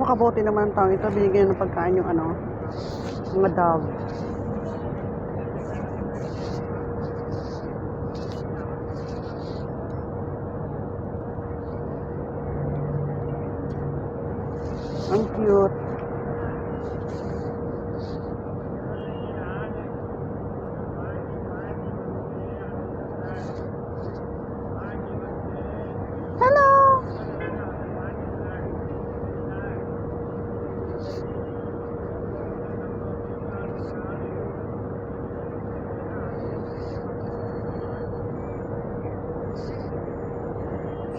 Napakabuti naman ang taong ito. Binigyan ng pagkain yung ano, mga dog. Ang cute. Hello!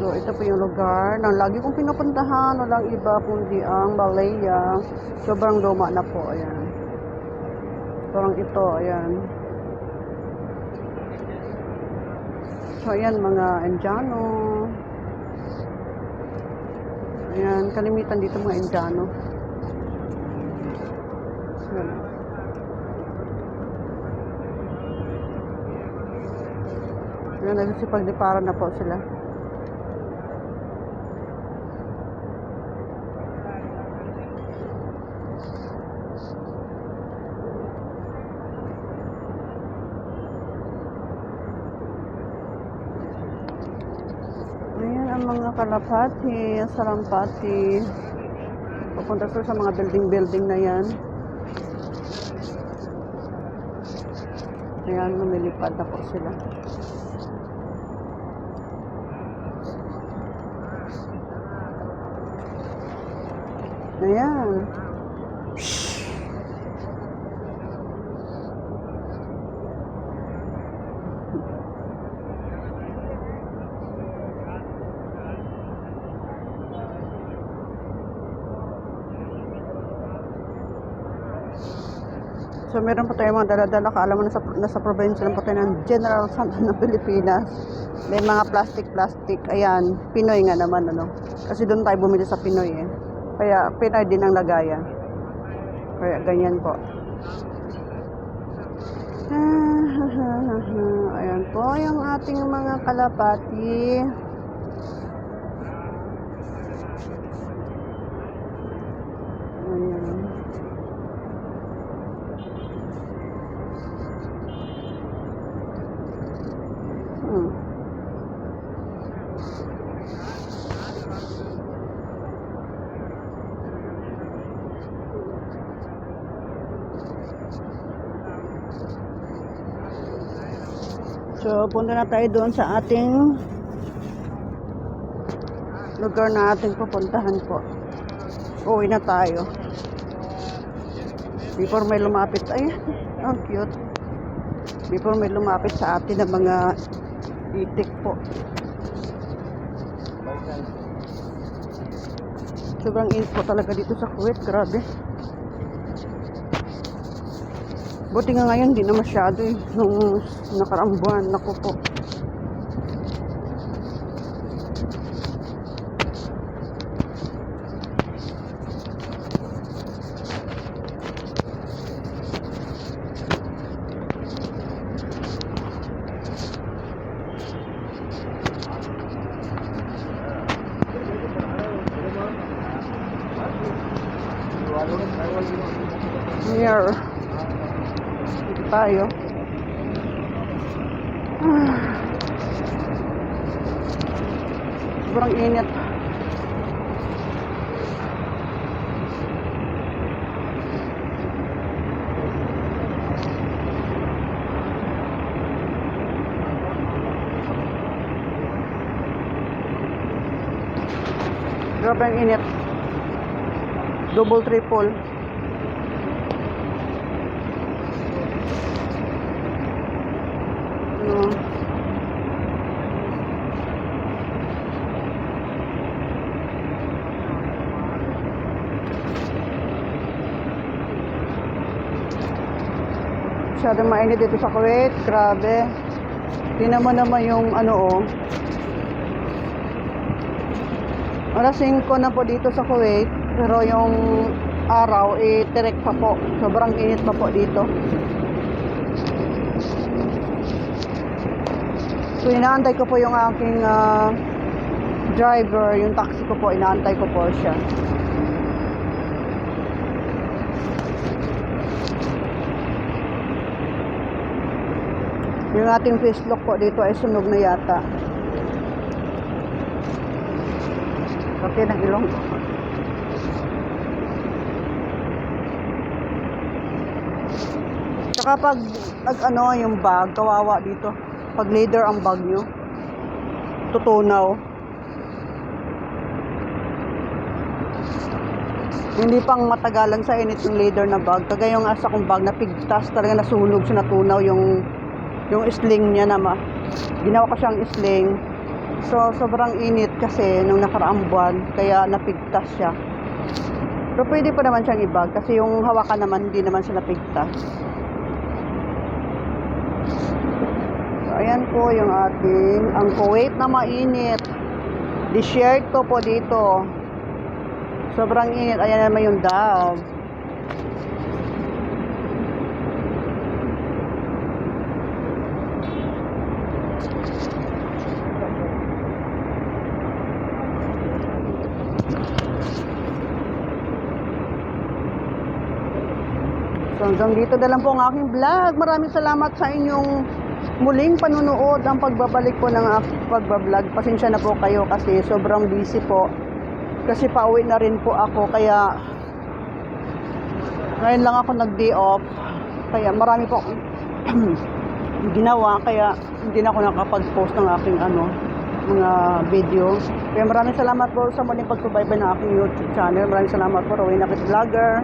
So, ito po yung lugar na lagi kong pinupuntahan. Walang iba kundi ang Malaya. Sobrang luma na po. Ayan. Parang ito. Ayan. So, ayan mga Indiano. Ayan. Kalimitan dito mga Indiano. Ayan. Ayan. Nagsisipagdiparan na po sila. Ayan ang mga kalapati, sarampati. Pupunta sa mga building na yan. Ayan, lumilipad na po sila. Ayan. So, meron po tayong mga dala-dala. Kaalam mo, nasa probinsya lang po tayo ng General Santos ng Pilipinas. May mga plastic. Ayan, Pinoy nga naman, ano. Kasi doon tayo bumili sa Pinoy, eh. Kaya, Pinoy din ang lagayan. Kaya, ganyan po. Ayan po yung ating mga kalapati. Ayan. So, punta na tayo doon sa ating lugar na ating pupuntahan po. Uwi na tayo. Before may lumapit, ay, ang cute. Before may lumapit sa atin ng mga itik po. Sobrang init po talaga dito sa Kuwait, grabe. Buti nga ngayon, hindi na masyado eh. Nung nakaraang buwan, naku po. Here. Dito tayo. Sobrang init. Grabe ang init. Double, triple. Masyadong mainit dito sa Kuwait. Grabe. Tingnan mo naman yung ano oh. Alas 5 na po dito sa Kuwait. Pero yung araw, direct pa po. Sobrang init pa po dito. So, inaantay ko po yung aking driver. Yung taxi ko po, inaantay ko po siya. Yung ating fish look po dito ay sunog na yata. Okay, ng ilong. Tsaka pag ano yung bag, kawawa dito. Pag leather ang bag nyo, tutunaw. Hindi pang matagalan sa init yung leather na bag. Kagaya yung asa kong bag, napigtas talaga, nasunog siya, natunaw yung sling niya na ginawa ko siyang sling. So, sobrang init kasi nung nakaraang buwan, kaya napigtas siya. Pero pwede pa naman siyang ibag kasi yung hawakan naman, hindi naman siya napigtas. So, ayan po yung ating, ang Kuwait na mainit. Desierto po dito. Sobrang init. Ayan naman yung Dove. So hanggang dito na lang po ang aking vlog. Maraming salamat sa inyong muling panunood. Ang pagbabalik po ng pagbablog. Pasensya na po kayo kasi sobrang busy po. Kasi pauwi na rin po ako. Kaya ngayon lang ako nag-day off. Kaya marami po ginawa. Kaya hindi na ako nakapag-post ng aking mga video. Kaya maraming salamat po sa muling pagsubaybay ng aking YouTube channel. Maraming salamat po, Rowena Kit Vlogger.